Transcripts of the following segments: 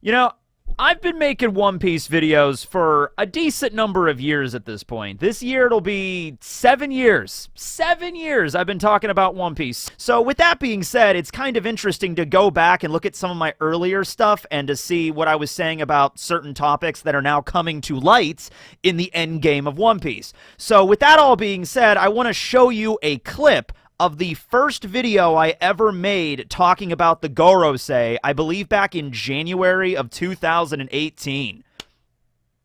You know, I've been making One Piece videos for a decent number of years at this point. This year it'll be 7 years. 7 years I've been talking about One Piece. So with that being said, it's kind of interesting to go back and look at some of my earlier stuff and to see what I was saying about certain topics that are now coming to light in the end game of One Piece. So with that all being said, I want to show you a clip of the first video I ever made talking about the Gorosei, I believe back in January of 2018.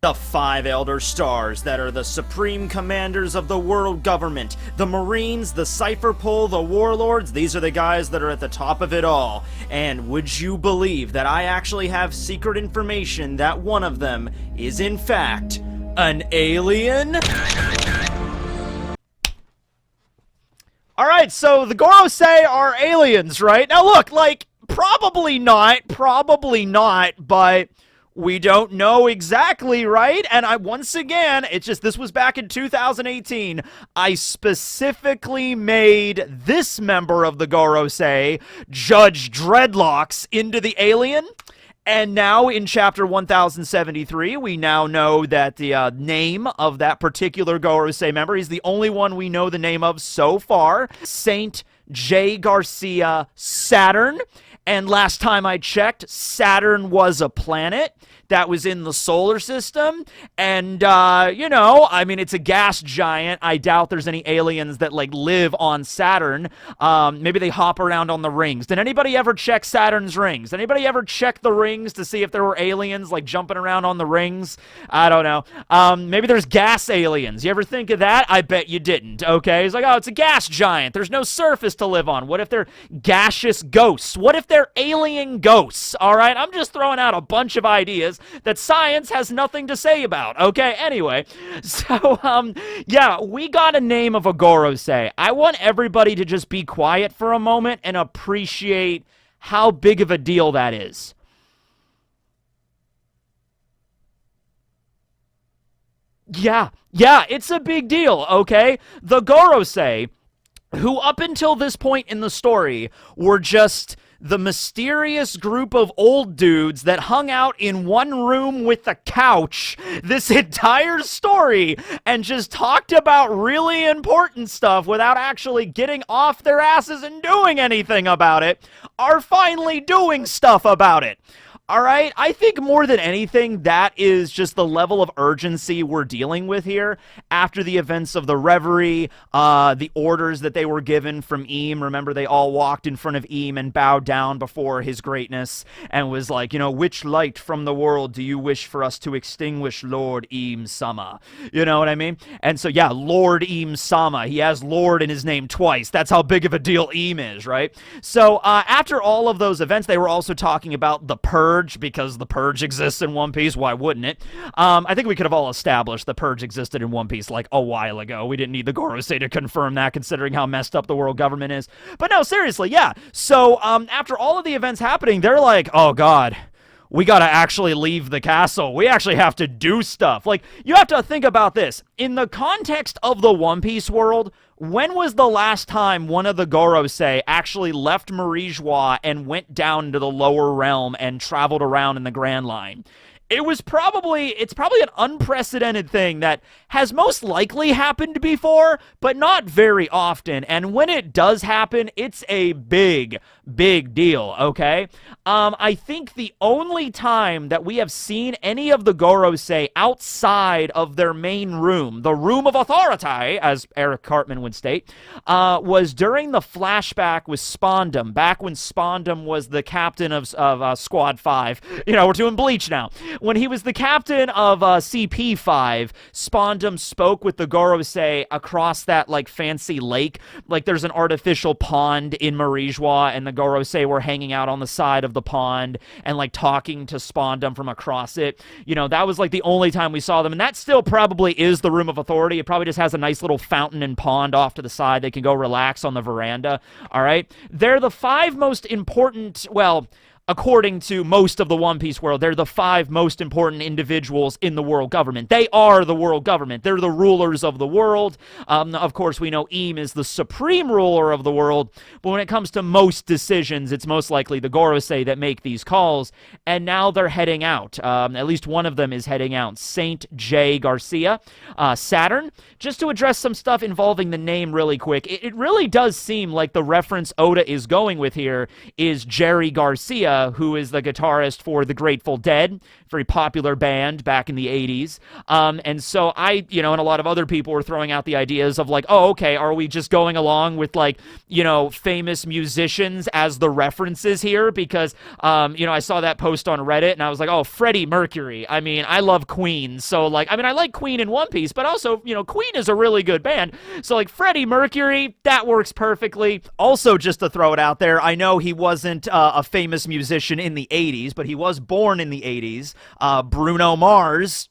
The 5 Elder Stars that are the supreme commanders of the world government. The Marines, the Cypher Pole, the Warlords, these are the guys that are at the top of it all. And would you believe that I actually have secret information that one of them is in fact an alien? Alright, so the Gorosei are aliens, right? Now look, like, probably not, but we don't know exactly, right? And once again, it's just, this was back in 2018, I specifically made this member of the Gorosei, Judge Dreadlocks, into the alien. And now in chapter 1073, we now know that the name of that particular Gorosei member, he's the only one we know the name of so far, Saint J. Garcia Saturn. And last time I checked, Saturn was a planet that was in the solar system. And, you know, I mean, it's a gas giant. I doubt there's any aliens that, like, live on Saturn. Maybe they hop around on the rings. Did anybody ever check Saturn's rings? Did anybody ever check the rings to see if there were aliens, like, jumping around on the rings? I don't know. Maybe there's gas aliens. You ever think of that? I bet you didn't, okay? It's like, oh, it's a gas giant. There's no surface to live on. What if they're gaseous ghosts? What if they're alien ghosts? All right? I'm just throwing out a bunch of ideas that science has nothing to say about, okay? Anyway, so, yeah, we got a name of a Gorosei. I want everybody to just be quiet for a moment and appreciate how big of a deal that is. Yeah, it's a big deal, okay? The Gorosei, who up until this point in the story were just the mysterious group of old dudes that hung out in one room with a couch this entire story and just talked about really important stuff without actually getting off their asses and doing anything about it, are finally doing stuff about it. All right, I think more than anything, that is just the level of urgency we're dealing with here after the events of the Reverie, the orders that they were given from Eam. Remember, they all walked in front of Eam and bowed down before his greatness and was like, you know, which light from the world do you wish for us to extinguish, Lord Eam Sama? You know what I mean? And so, yeah, Lord Eam Sama. He has Lord in his name twice. That's how big of a deal Eam is, right? So, after all of those events, they were also talking about the Purge, because the Purge exists in One Piece. Why wouldn't it? I think we could have all established the Purge existed in One Piece like a while ago. We didn't need the Gorosei to confirm that, considering how messed up the world government is. But no, seriously, yeah. So after all of the events happening, they're like, oh god, we gotta actually leave the castle. We actually have to do stuff. Like, you have to think about this. In the context of the One Piece world, when was the last time one of the Gorosei actually left Marijois and went down to the lower realm and traveled around in the Grand Line? It's probably an unprecedented thing that has most likely happened before, but not very often. And when it does happen, it's a big deal, okay? I think the only time that we have seen any of the Gorosei outside of their main room, the Room of Authority, as Eric Cartman would state, was during the flashback with Spondum, back when Spondum was the captain of Squad 5. You know, we're doing Bleach now. When he was the captain of CP5, Spondum spoke with the Gorosei across that, like, fancy lake. Like, there's an artificial pond in Marijois, and the Gorosei were hanging out on the side of the pond and, like, talking to Spondum from across it. You know, that was, like, the only time we saw them, and that still probably is the Room of Authority. It probably just has a nice little fountain and pond off to the side. They can go relax on the veranda, all right? They're the 5 most important, well, according to most of the One Piece world, they're the 5 most important individuals in the world government. They are the world government. They're the rulers of the world. Of course, we know Eam is the supreme ruler of the world, but when it comes to most decisions, it's most likely the Gorosei that make these calls, and now they're heading out. At least one of them is heading out, Saint J. Garcia, Saturn. Just to address some stuff involving the name really quick, it really does seem like the reference Oda is going with here is Jerry Garcia, who is the guitarist for the Grateful Dead, very popular band back in the 80s. And so and a lot of other people were throwing out the ideas of like, oh, okay, are we just going along with like, famous musicians as the references here? Because, I saw that post on Reddit and I was like, oh, Freddie Mercury. I mean, I love Queen. So like, I like Queen in One Piece, but also, Queen is a really good band. So like Freddie Mercury, that works perfectly. Also, just to throw it out there, I know he wasn't a famous musician in the 80s, but he was born in the 80s. Bruno Mars.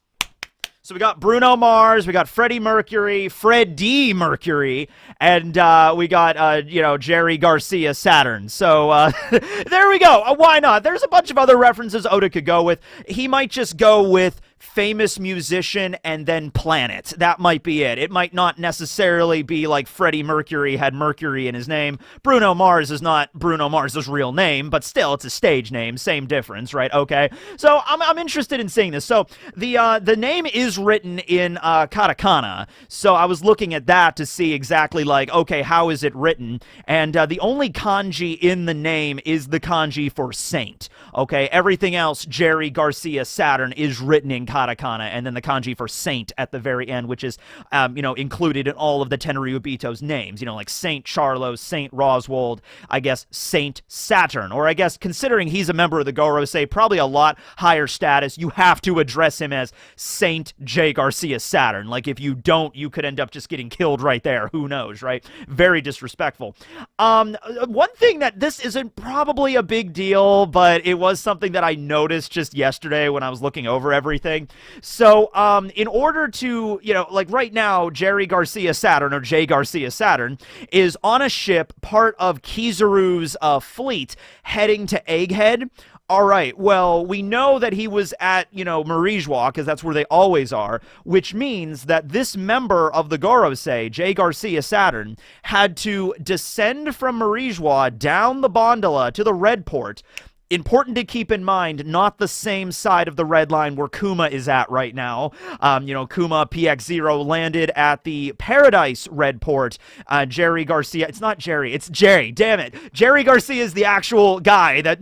So we got Bruno Mars, we got Freddie Mercury, Freddie Mercury, and we got, Jerry Garcia, Saturn. So there we go. Why not? There's a bunch of other references Oda could go with. He might just go with famous musician and then planet. That might be it. It might not necessarily be like Freddie Mercury had Mercury in his name. Bruno Mars is not Bruno Mars' real name, but still, it's a stage name. Same difference, right? Okay. So I'm interested in seeing this. So the name is written in katakana. So I was looking at that to see exactly like, okay, how is it written? And the only kanji in the name is the kanji for saint. Okay. Everything else, Jerry Garcia Saturn, is written in katakana, and then the kanji for saint at the very end, which is, included in all of the Tenryubito's names, like Saint Charlo, Saint Roswald, I guess Saint Saturn, or I guess considering he's a member of the Gorosei, probably a lot higher status, you have to address him as Saint J. Garcia Saturn. Like, if you don't, you could end up just getting killed right there. Who knows, right? Very disrespectful. One thing that this isn't probably a big deal, but it was something that I noticed just yesterday when I was looking over everything. So, in order to, like right now, Jerry Garcia Saturn, or J. Garcia Saturn, is on a ship, part of Kizaru's fleet, heading to Egghead. All right, well, we know that he was at, Marijua, because that's where they always are, which means that this member of the Gorosei, J. Garcia Saturn, had to descend from Marijua down the Gondola to the Red Port. Important to keep in mind, not the same side of the red line where Kuma is at right now. Kuma PX0 landed at the Paradise Red Port. Jerry Garcia, it's not Jerry, it's Jerry, damn it. Jerry Garcia is the actual guy that,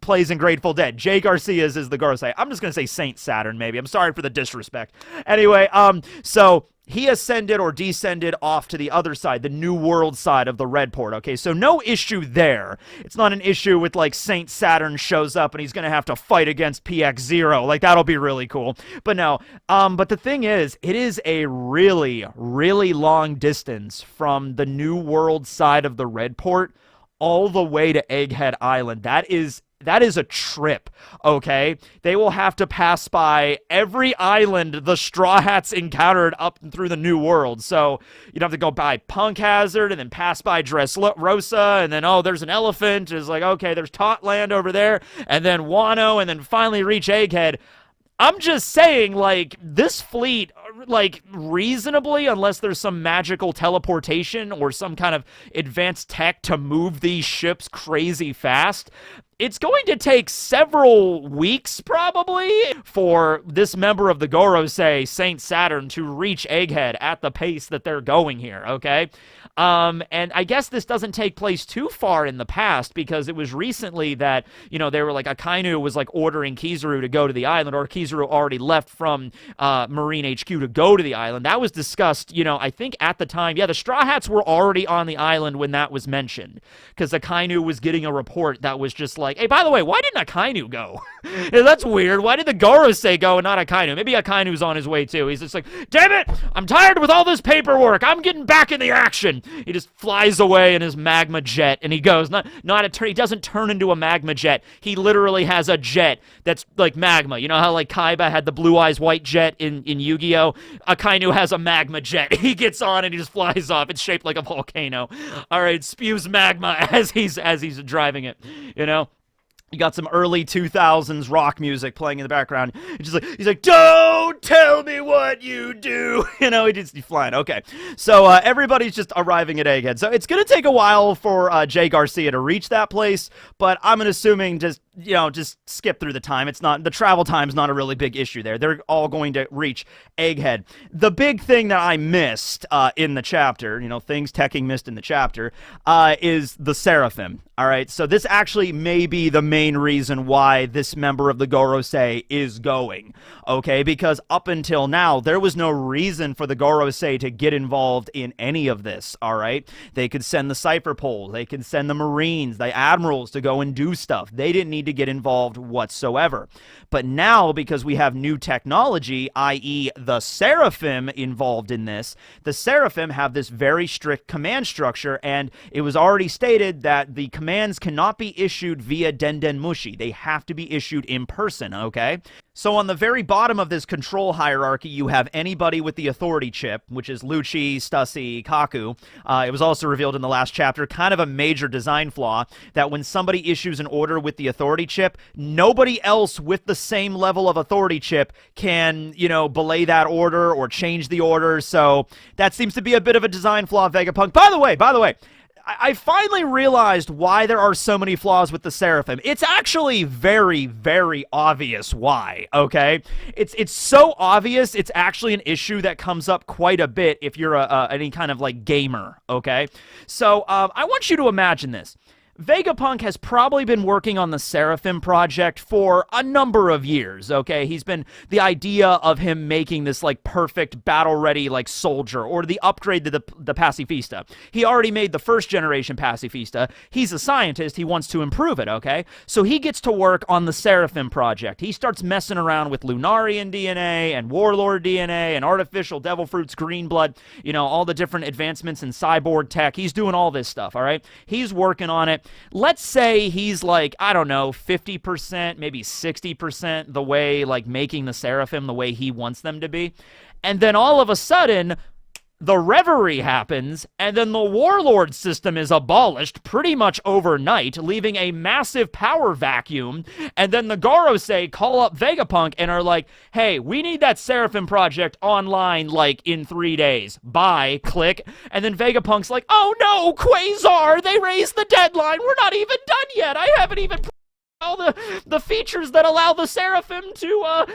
plays in Grateful Dead. Jay Garcia's is the Gorosei. I'm just going to say Saint Saturn, maybe. I'm sorry for the disrespect. Anyway, so he ascended or descended off to the other side, the New World side of the Red Port, okay? So no issue there. It's not an issue with, like, Saint Saturn shows up and he's going to have to fight against PX0. Like, that'll be really cool. But no, but the thing is, it is a really, really long distance from the New World side of the Red Port all the way to Egghead Island. That is a trip, okay? They will have to pass by every island the Straw Hats encountered up through the New World. So you'd have to go by Punk Hazard and then pass by Dressrosa, and then, oh, there's an elephant. It's like, okay, there's Totland over there, and then Wano, and then finally reach Egghead. I'm just saying, like, this fleet, like, reasonably, unless there's some magical teleportation or some kind of advanced tech to move these ships crazy fast, it's going to take several weeks, probably, for this member of the Gorosei, Saint Saturn, to reach Egghead at the pace that they're going here, okay? And I guess this doesn't take place too far in the past, because it was recently that, they were like, Akainu was like ordering Kizaru to go to the island, or Kizaru already left from Marine HQ to go to the island. That was discussed, I think at the time. Yeah, the Straw Hats were already on the island when that was mentioned, because Akainu was getting a report that was just like, hey, by the way, why didn't Akainu go? Yeah, that's weird. Why did the Gorosei go and not Akainu? Maybe Akainu's on his way too. He's just like, damn it, I'm tired with all this paperwork. I'm getting back in the action. He just flies away in his magma jet, and he goes, he doesn't turn into a magma jet. He literally has a jet that's like magma. You know how like Kaiba had the blue eyes white jet in Yu-Gi-Oh? Akainu has a magma jet. He gets on and he just flies off. It's shaped like a volcano. All right, spews magma as he's driving it, You got some early 2000s rock music playing in the background. He's like, don't tell me what you do. He's flying. Okay. So everybody's just arriving at Egghead. So it's going to take a while for Jay Garcia to reach that place, but I'm assuming just skip through the time. The travel time's not a really big issue there. They're all going to reach Egghead. The big thing that I missed in the chapter, things Tekking missed in the chapter, is the Seraphim. All right, so this actually may be the main reason why this member of the Gorosei is going, okay? Because up until now, there was no reason for the Gorosei to get involved in any of this, all right? They could send the Cypher Poles, they could send the Marines, the Admirals to go and do stuff. They didn't need to get involved whatsoever. But now, because we have new technology, i.e. the Seraphim involved in this, the Seraphim have this very strict command structure, and it was already stated that the commands cannot be issued via Denden Mushi. They have to be issued in person, okay? So on the very bottom of this control hierarchy, you have anybody with the authority chip, which is Lucci, Stussy, Kaku. It was also revealed in the last chapter, kind of a major design flaw, that when somebody issues an order with the authority chip, nobody else with the same level of authority chip can, belay that order or change the order. So that seems to be a bit of a design flaw, Vegapunk. By the way, I finally realized why there are so many flaws with the Seraphim. It's actually very, very obvious why, okay? It's so obvious, it's actually an issue that comes up quite a bit if you're any kind of, gamer, okay? So, I want you to imagine this. Vegapunk has probably been working on the Seraphim project for a number of years, okay? The idea of him making this, perfect battle-ready, soldier, or the upgrade to the Pacifista. He already made the first-generation Pacifista. He's a scientist. He wants to improve it, okay? So he gets to work on the Seraphim project. He starts messing around with Lunarian DNA and Warlord DNA and artificial Devil Fruits, Green Blood, all the different advancements in cyborg tech. He's doing all this stuff, all right? He's working on it. Let's say he's 50%, maybe 60% the way, making the Seraphim the way he wants them to be. And then all of a sudden, the Reverie happens, and then the Warlord system is abolished pretty much overnight, leaving a massive power vacuum, and then the Gorosei call up Vegapunk and are like, hey, we need that Seraphim project online, in 3 days. Bye, click. And then Vegapunk's like, oh no, Quasar, they raised the deadline, we're not even done yet, I haven't even all the features that allow the Seraphim to,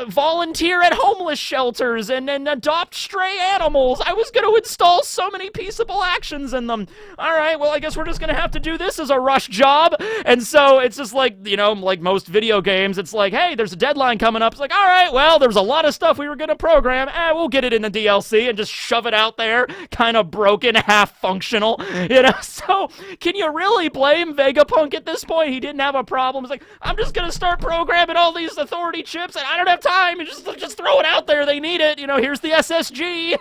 volunteer at homeless shelters and adopt stray animals. I was going to install so many peaceable actions in them. All right, well, I guess we're just going to have to do this as a rush job. And so it's just like most video games, it's like, hey, there's a deadline coming up. It's like, all right, well, there's a lot of stuff we were going to program. We'll get it in the DLC and just shove it out there, kind of broken, half functional, So can you really blame Vegapunk at this point? He didn't have a problem. It's like, I'm just gonna start programming all these authority chips, and I don't have time. Just throw it out there. They need it. Here's the SSG.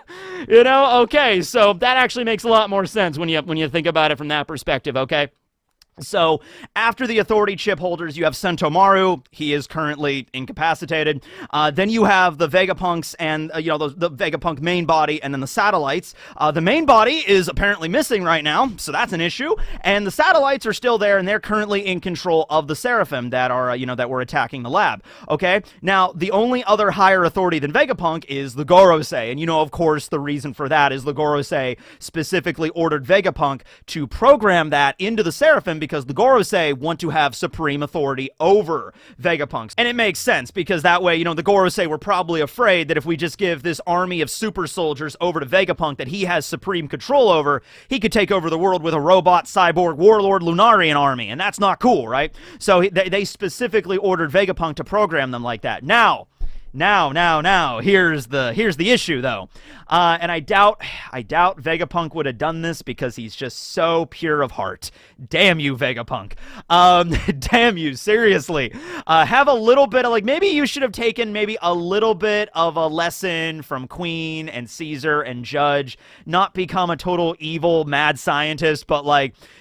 Okay. So that actually makes a lot more sense when you think about it from that perspective. Okay. So, after the authority chip holders, you have Sentomaru. He is currently incapacitated. Then you have the Vegapunks and, the Vegapunk main body and then the satellites. The main body is apparently missing right now, so that's an issue. And the satellites are still there, and they're currently in control of the Seraphim that are, that were attacking the lab. Okay? Now, the only other higher authority than Vegapunk is the Gorosei. And, of course, the reason for that is the Gorosei specifically ordered Vegapunk to program that into the Seraphim because the Gorosei want to have supreme authority over Vegapunks. And it makes sense, because that way, the Gorosei were probably afraid that if we just give this army of super soldiers over to Vegapunk that he has supreme control over, he could take over the world with a robot, cyborg, warlord, Lunarian army, and that's not cool, right? So they specifically ordered Vegapunk to program them like that. Now, here's the issue, though. And I doubt Vegapunk would have done this because he's just so pure of heart. Damn you, Vegapunk. Damn you, seriously. Have a little bit of, maybe you should have taken maybe a little bit of a lesson from Queen and Caesar and Judge. Not become a total evil mad scientist, but,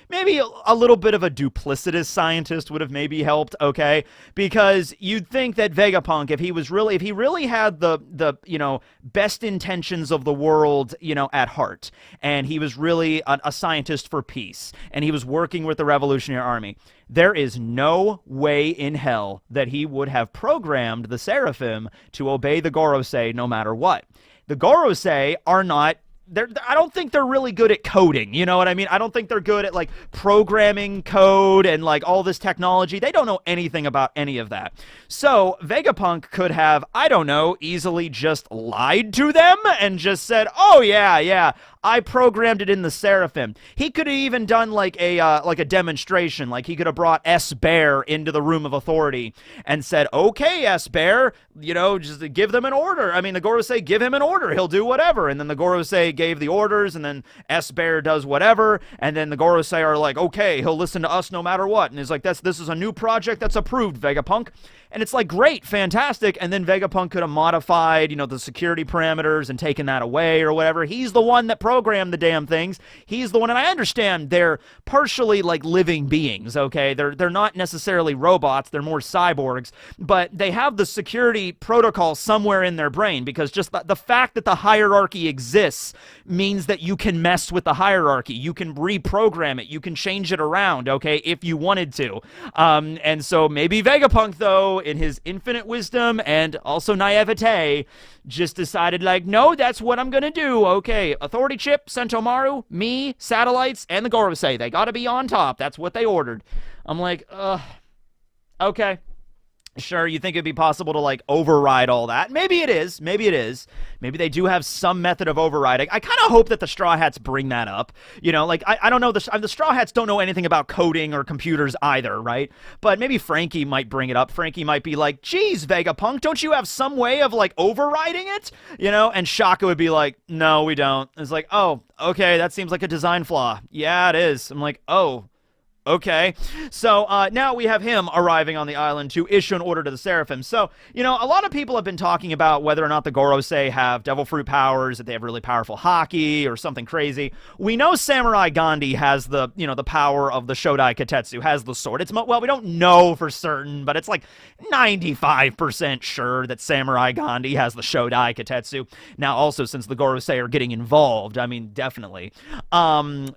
maybe a little bit of a duplicitous scientist would have maybe helped, okay? Because you'd think that Vegapunk, if he really had the best intentions of the world, at heart, and he was really a scientist for peace, and he was working with the Revolutionary Army, there is no way in hell that he would have programmed the Seraphim to obey the Gorosei no matter what. The Gorosei are not I don't think they're really good at coding, you know what I mean? I don't think they're good at, like, programming code and, like, all this technology. They don't know anything about any of that. So Vegapunk could have, I don't know, easily just lied to them and just said, oh, yeah, I programmed it in the Seraphim. He could have even done, like a demonstration. Like, he could have brought S-Bear into the room of authority and said, okay, S-Bear, just give them an order. I mean, the Gorosei give him an order. He'll do whatever. And then the Gorosei gave the orders, and then S-Bear does whatever, and then the Gorosei are like, okay, he'll listen to us no matter what, and he's like, this is a new project that's approved, Vegapunk. And it's like, great, fantastic, and then Vegapunk could have modified, the security parameters and taken that away or whatever. He's the one that programmed the damn things. He's the one, and I understand they're partially like living beings, okay? They're not necessarily robots, they're more cyborgs, but they have the security protocol somewhere in their brain, because just the fact that the hierarchy exists means that you can mess with the hierarchy. You can reprogram it. You can change it around, okay, if you wanted to. And so maybe Vegapunk, though, in his infinite wisdom and also naivete, just decided, like, no, that's what I'm gonna do. Okay, Authority Chip, Sentomaru, me, satellites, and the Gorosei. They gotta be on top. That's what they ordered. I'm like, okay. Sure, you think it'd be possible to, like, override all that? Maybe it is. Maybe it is. Maybe they do have some method of overriding. I kind of hope that the Straw Hats bring that up. Like, I don't know. The Straw Hats don't know anything about coding or computers either, right? But maybe Frankie might bring it up. Frankie might be like, geez, Vegapunk, don't you have some way of, like, overriding it? And Shaka would be like, no, we don't. It's like, oh, okay, that seems like a design flaw. Yeah, it is. I'm like, oh. Okay, so now we have him arriving on the island to issue an order to the Seraphim. So, a lot of people have been talking about whether or not the Gorosei have Devil Fruit powers, that they have really powerful haki or something crazy. We know Samurai Gandhi has the power of the Shodai Katetsu, has the sword. Well, we don't know for certain, but it's like 95% sure that Samurai Gandhi has the Shodai Katetsu. Now, also, since the Gorosei are getting involved, I mean, definitely. And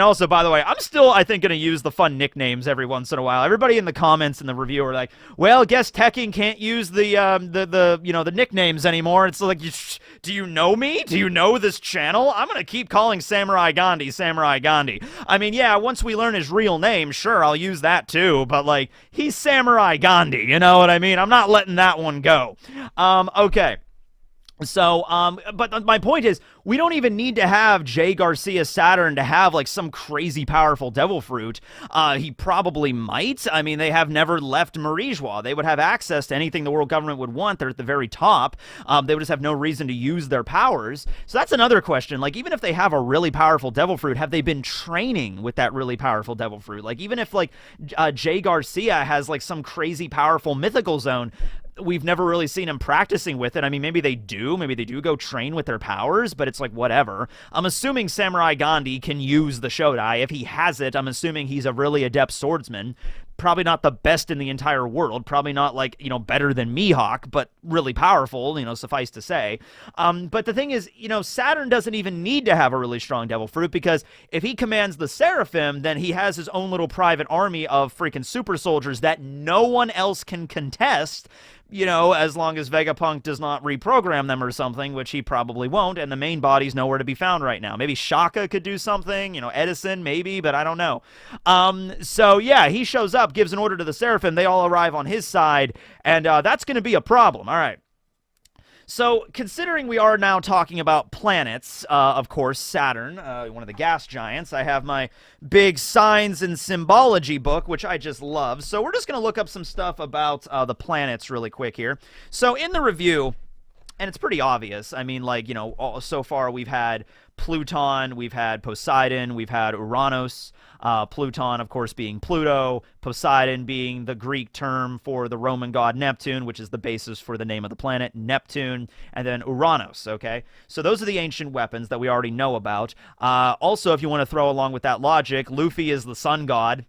also, by the way, I'm still, I think, going to use the fun nicknames every once in a while. Everybody in the comments in the review are like, well, guess Tekking can't use the nicknames anymore. It's like, do you know me? Do you know this channel? I'm gonna keep calling Samurai Gandhi Samurai Gandhi. I mean, yeah, once we learn his real name, sure, I'll use that too, but like, he's Samurai Gandhi, you know what I mean? I'm not letting that one go. Okay. So, but my point is, we don't even need to have Jay Garcia Saturn to have, like, some crazy powerful devil fruit. He probably might. I mean, they have never left Marijois. They would have access to anything the world government would want. They're at the very top. They would just have no reason to use their powers. So that's another question. Like, even if they have a really powerful devil fruit, have they been training with that really powerful devil fruit? Like, even if, like, Jay Garcia has, like, some crazy powerful mythical zone, we've never really seen him practicing with it. I mean, maybe they do go train with their powers, but it's like, whatever. I'm assuming Samurai Gandhi can use the Shodai. If he has it, I'm assuming he's a really adept swordsman. Probably not the best in the entire world. Probably not, like, better than Mihawk, but really powerful, suffice to say. But the thing is, Saturn doesn't even need to have a really strong devil fruit, because if he commands the Seraphim, then he has his own little private army of freaking super soldiers that no one else can contest, as long as Vegapunk does not reprogram them or something, which he probably won't, and the main body's nowhere to be found right now. Maybe Shaka could do something, Edison, maybe, but I don't know. So, yeah, he shows up, gives an order to the Seraphim, they all arrive on his side, and that's going to be a problem. All right. So, considering we are now talking about planets, of course, Saturn, one of the gas giants, I have my big signs and symbology book, which I just love. So, we're just going to look up some stuff about the planets really quick here. So, in the review, And it's pretty obvious. I mean, like, so far we've had Pluton, we've had Poseidon, we've had Uranus. Pluton, of course, being Pluto, Poseidon being the Greek term for the Roman god Neptune, which is the basis for the name of the planet, Neptune, and then Uranus, okay? So those are the ancient weapons that we already know about. Also, if you want to throw along with that logic, Luffy is the sun god.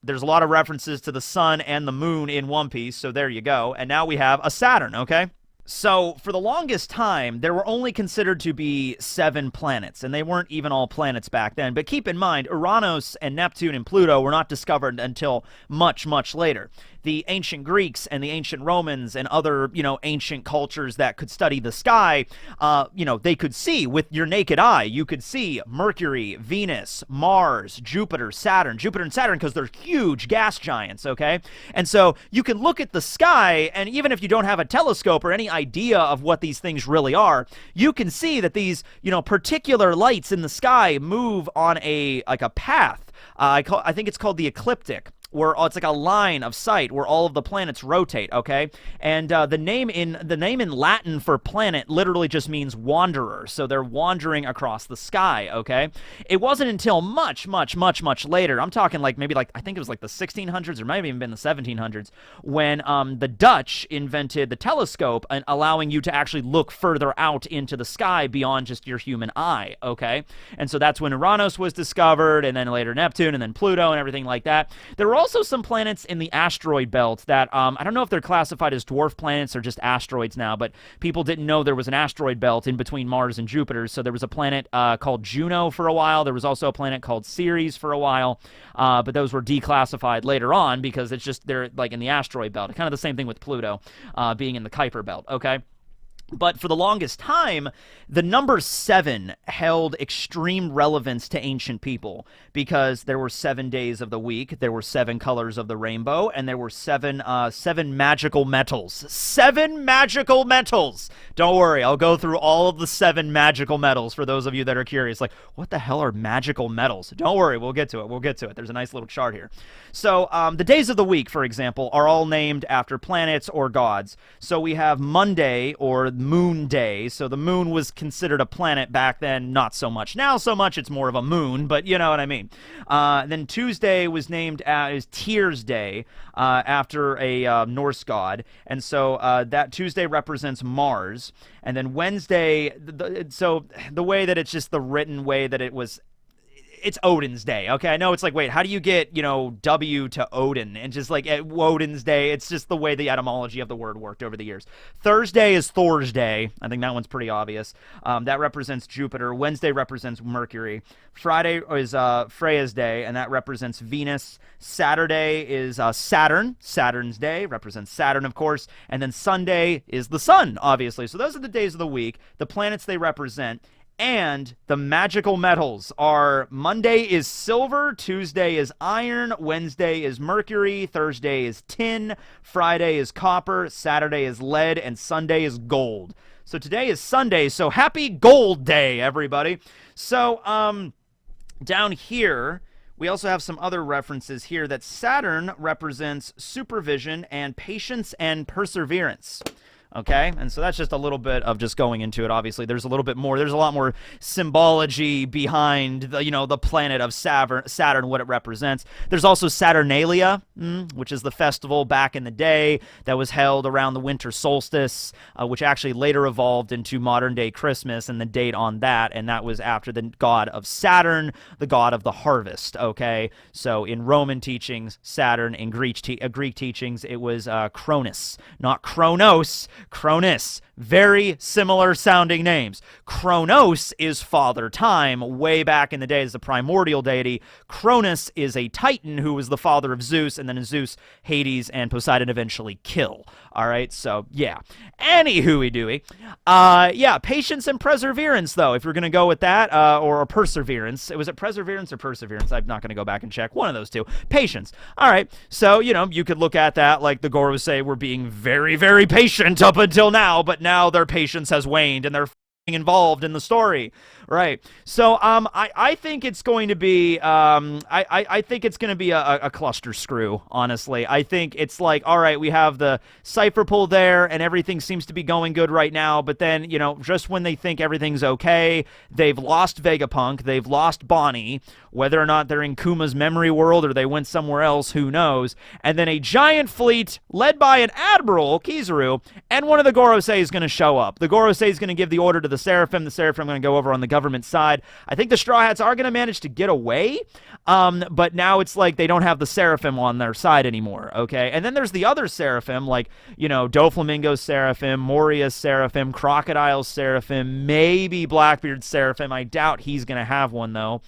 There's a lot of references to the sun and the moon in One Piece, so there you go. And now we have a Saturn, okay? So, for the longest time, there were only considered to be 7 planets, and they weren't even all planets back then. But keep in mind, Uranus and Neptune and Pluto were not discovered until much, much later. The ancient Greeks and the ancient Romans and other, ancient cultures that could study the sky, they could see with your naked eye. You could see Mercury, Venus, Mars, Jupiter, Saturn, because they're huge gas giants, okay? And so you can look at the sky, and even if you don't have a telescope or any idea of what these things really are, you can see that these, particular lights in the sky move on a path. I think it's called the ecliptic, where it's like a line of sight where all of the planets rotate, okay? And the name in Latin for planet literally just means wanderer, so they're wandering across the sky, okay? It wasn't until much, much, much, much later, I'm talking I think it was like the 1600s or might have even been the 1700s, when the Dutch invented the telescope and allowing you to actually look further out into the sky beyond just your human eye, okay? And so that's when Uranus was discovered, and then later Neptune, and then Pluto, and everything like that. There were also some planets in the asteroid belt that, I don't know if they're classified as dwarf planets or just asteroids now, but people didn't know there was an asteroid belt in between Mars and Jupiter, so there was a planet called Juno for a while. There was also a planet called Ceres for a while, but those were declassified later on because they're like in the asteroid belt. Kind of the same thing with Pluto being in the Kuiper belt, okay? But for the longest time, the number 7 held extreme relevance to ancient people because there were 7 days of the week, there were 7 colors of the rainbow, and there were 7 magical metals. 7 magical metals! Don't worry, I'll go through all of the 7 magical metals for those of you that are curious. Like, what the hell are magical metals? Don't worry, we'll get to it. There's a nice little chart here. So, the days of the week, for example, are all named after planets or gods. So we have Monday, or Moon Day. So the moon was considered a planet back then, not so much now. So much it's more of a moon, but you know what I mean. Then Tuesday was named as Tears Day after a Norse god, and so that Tuesday represents Mars. And then Wednesday, so the way that it's just the written way that it was, it's Odin's Day, okay? I know it's like, wait, how do you get, W to Odin? And just like at Odin's Day, it's just the way the etymology of the word worked over the years. Thursday is Thor's Day. I think that one's pretty obvious. That represents Jupiter. Wednesday represents Mercury. Friday is Freya's Day, and that represents Venus. Saturday is Saturn's Day, represents Saturn, of course. And then Sunday is the sun, obviously. So those are the days of the week, the planets they represent. And the magical metals are Monday is silver, Tuesday is iron, Wednesday is mercury, Thursday is tin, Friday is copper, Saturday is lead, and Sunday is gold. So today is Sunday, so happy Gold Day, everybody. So, down here, we also have some other references here that Saturn represents supervision and patience and perseverance. Okay, and so that's just a little bit of just going into it. Obviously, there's a little bit more. There's a lot more symbology behind the planet of Saturn, what it represents. There's also Saturnalia, which is the festival back in the day that was held around the winter solstice, which actually later evolved into modern-day Christmas, and the date on that, and that was after the god of Saturn, the god of the harvest. Okay, so in Roman teachings, Saturn. In Greek teachings, it was Cronus, not Kronos. Cronus. Very similar sounding names. Kronos is Father Time, way back in the day as the primordial deity. Cronus is a Titan who was the father of Zeus, and then Zeus, Hades, and Poseidon eventually kill. All right, so yeah. Anywho-y-dooey. Yeah, patience and perseverance, though, if you're going to go with that, or perseverance. Was it perseverance or perseverance? I'm not going to go back and check. One of those two. Patience. All right, so, you could look at that like the Gorosei were being very, very patient up until now, but now their patience has waned and they're involved in the story, right? So I think it's going to be I think it's going to be a cluster screw. Honestly, I think it's like, all right, we have the cipher pull there, and everything seems to be going good right now. But then, you know, just when they think everything's okay, they've lost Vegapunk, they've lost Bonnie. Whether or not they're in Kuma's memory world or they went somewhere else, who knows? And then a giant fleet led by an admiral, Kizaru, and one of the Gorosei is going to show up. The Gorosei is going to give the order to the Seraphim. The Seraphim are going to go over on the government side. I think the Straw Hats are going to manage to get away, but now it's like they don't have the Seraphim on their side anymore, okay? And then there's the other Seraphim, like, you know, Doflamingo's Seraphim, Moria's Seraphim, Crocodile's Seraphim, maybe Blackbeard's Seraphim. I doubt he's going to have one, though.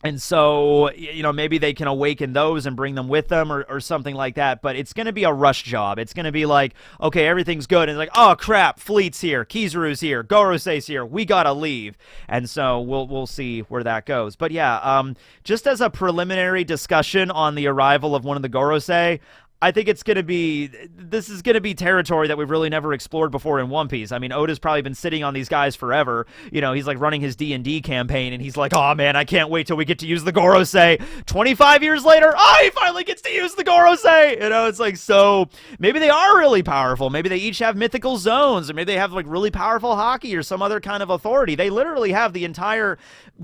And so, you know, maybe they can awaken those and bring them with them or something like that. But it's going to be a rush job. It's going to be like, okay, everything's good. And it's like, oh, crap, Fleet's here. Kizaru's here. Gorosei's here. We got to leave. And so we'll see where that goes. But yeah, just as a preliminary discussion on the arrival of one of the Gorosei, I think it's going to be, this is going to be territory that we've really never explored before in One Piece. I mean, Oda's probably been sitting on these guys forever. You know, he's like running his D&D campaign, and he's like, oh man, I can't wait till we get to use the Gorosei. 25 years later, oh, he finally gets to use the Gorosei! You know, it's like, so, maybe they are really powerful. Maybe they each have mythical zones, or maybe they have like really powerful hockey or some other kind of authority. They literally have the entire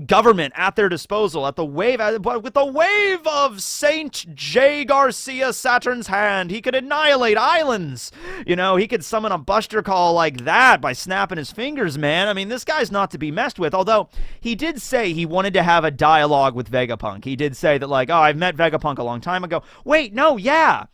government at their disposal, at the wave, with the wave of Saint J. Garcia Saturn's hand. He could annihilate islands. You know, he could summon a Buster Call like that by snapping his fingers, man. I mean, this guy's not to be messed with, although he did say he wanted to have a dialogue with Vegapunk. He did say that, like, oh, I've met Vegapunk a long time ago. Wait, no, yeah.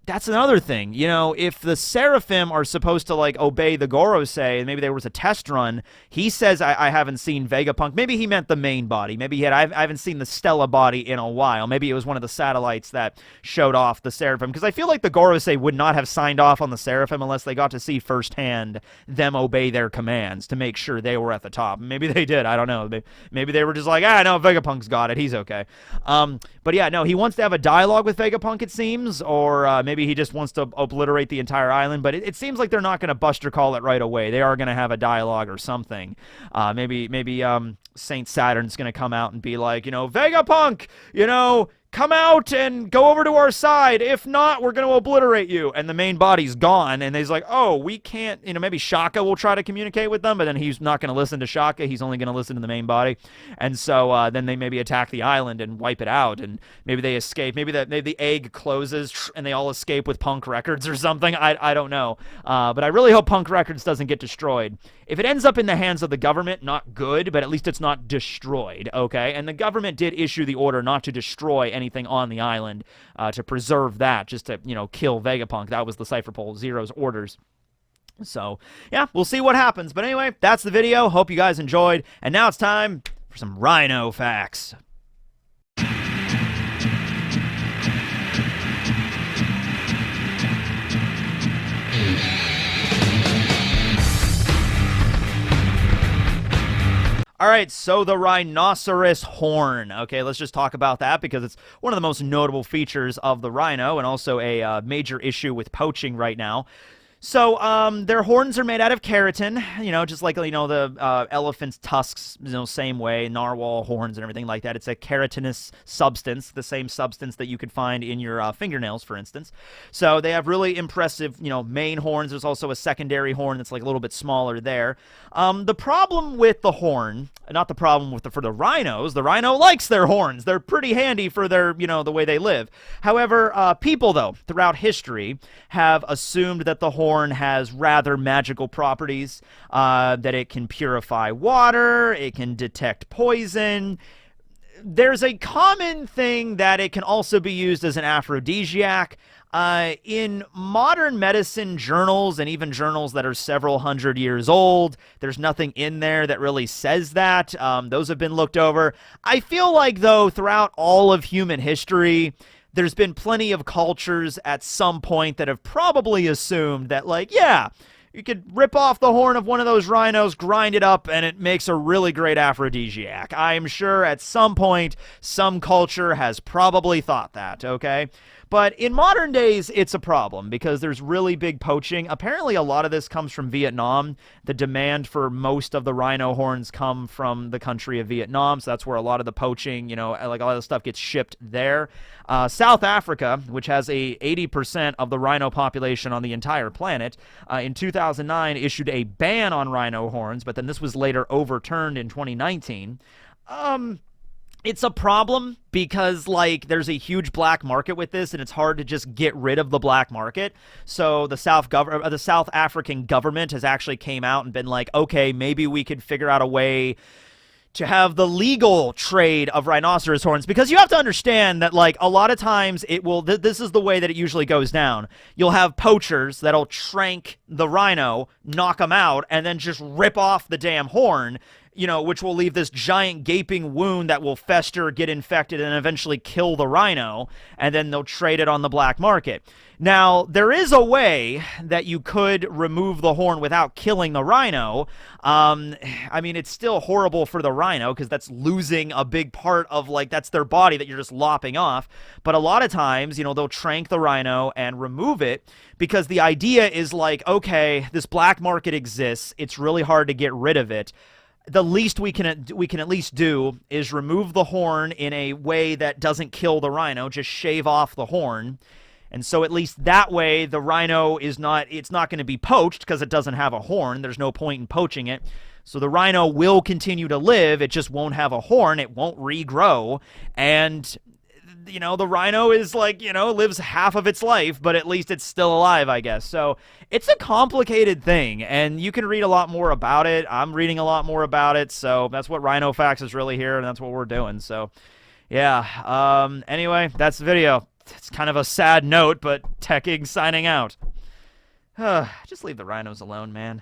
That's another thing, you know, if the Seraphim are supposed to, like, obey the Gorosei, and maybe there was a test run, he says, I haven't seen Vegapunk. Maybe he meant the main body. Maybe he had, I haven't seen the Stella body in a while. Maybe it was one of the satellites that showed off the Seraphim, because I feel like the Gorosei would not have signed off on the Seraphim unless they got to see firsthand them obey their commands to make sure they were at the top. Maybe they did, I don't know. Maybe they were just like, no, Vegapunk's got it, he's okay. But yeah, no, he wants to have a dialogue with Vegapunk, it seems, or maybe he just wants to obliterate the entire island, but it seems like they're not going to Buster Call it right away. They are going to have a dialogue or something. Maybe Saint Saturn's going to come out and be like, you know, Vegapunk, you know, come out and go over to our side. If not, we're going to obliterate you. And the main body's gone, and he's like, oh, we can't, you know, maybe Shaka will try to communicate with them, but then he's not going to listen to Shaka. He's only going to listen to the main body. And so then they maybe attack the island and wipe it out, and maybe they escape. Maybe the egg closes and they all escape with Punk Records or something. I don't know. But I really hope Punk Records doesn't get destroyed. If it ends up in the hands of the government, not good, but at least it's not destroyed, okay? And the government did issue the order not to destroy anything on the island, to preserve that, just to, you know, kill Vegapunk. That was the Cypher Pole Zero's orders. So, yeah, we'll see what happens. But anyway, that's the video. Hope you guys enjoyed. And now it's time for some RHINO facts. All right, so the rhinoceros horn. Okay, let's just talk about that because it's one of the most notable features of the RHINO and also a major issue with poaching right now. So, their horns are made out of keratin, you know, just like, you know, the elephant's tusks, you know, same way, narwhal horns and everything like that. It's a keratinous substance, the same substance that you could find in your fingernails, for instance. So they have really impressive, you know, main horns. There's also a secondary horn that's like a little bit smaller there. The problem with the horn, not the problem with for the rhinos, the rhino likes their horns. They're pretty handy for their, you know, the way they live. However, people, though, throughout history have assumed that the horn has rather magical properties, that it can purify water, it can detect poison. There's a common thing that it can also be used as an aphrodisiac. In modern medicine journals, and even journals that are several hundred years old, there's nothing in there that really says that. Those have been looked over. I feel like, though, throughout all of human history, there's been plenty of cultures at some point that have probably assumed that, like, yeah, you could rip off the horn of one of those rhinos, grind it up, and it makes a really great aphrodisiac. I'm sure at some point some culture has probably thought that, okay? But in modern days, it's a problem because there's really big poaching. Apparently, a lot of this comes from Vietnam. The demand for most of the rhino horns come from the country of Vietnam, so that's where a lot of the poaching, you know, like a lot of the stuff gets shipped there. South Africa, which has 80% of the rhino population on the entire planet, in 2009 issued a ban on rhino horns, but then this was later overturned in 2019. It's a problem because, like, there's a huge black market with this, and it's hard to just get rid of the black market. So the South African government has actually came out and been like, okay, maybe we could figure out a way to have the legal trade of rhinoceros horns, because you have to understand that, like, a lot of times it will, this is the way that it usually goes down. You'll have poachers that'll trank the rhino, knock them out, and then just rip off the damn horn, you know, which will leave this giant gaping wound that will fester, get infected, and eventually kill the rhino, and then they'll trade it on the black market. Now, there is a way that you could remove the horn without killing the rhino. I mean, it's still horrible for the rhino because that's losing a big part of, like, that's their body that you're just lopping off. But a lot of times, you know, they'll trank the rhino and remove it because the idea is like, okay, this black market exists. It's really hard to get rid of it. The least we can at least do is remove the horn in a way that doesn't kill the rhino, just shave off the horn. And so at least that way the rhino is not, it's not going to be poached because it doesn't have a horn. There's no point in poaching it. So the rhino will continue to live, it just won't have a horn, it won't regrow, and you know, the rhino is like, you know, lives half of its life, but at least it's still alive, I guess. So it's a complicated thing, and you can read a lot more about it. I'm reading a lot more about it, so that's what Rhino Facts is really here, and that's what we're doing. So, yeah. Anyway, that's the video. It's kind of a sad note, but Tekking signing out. Just leave the rhinos alone, man.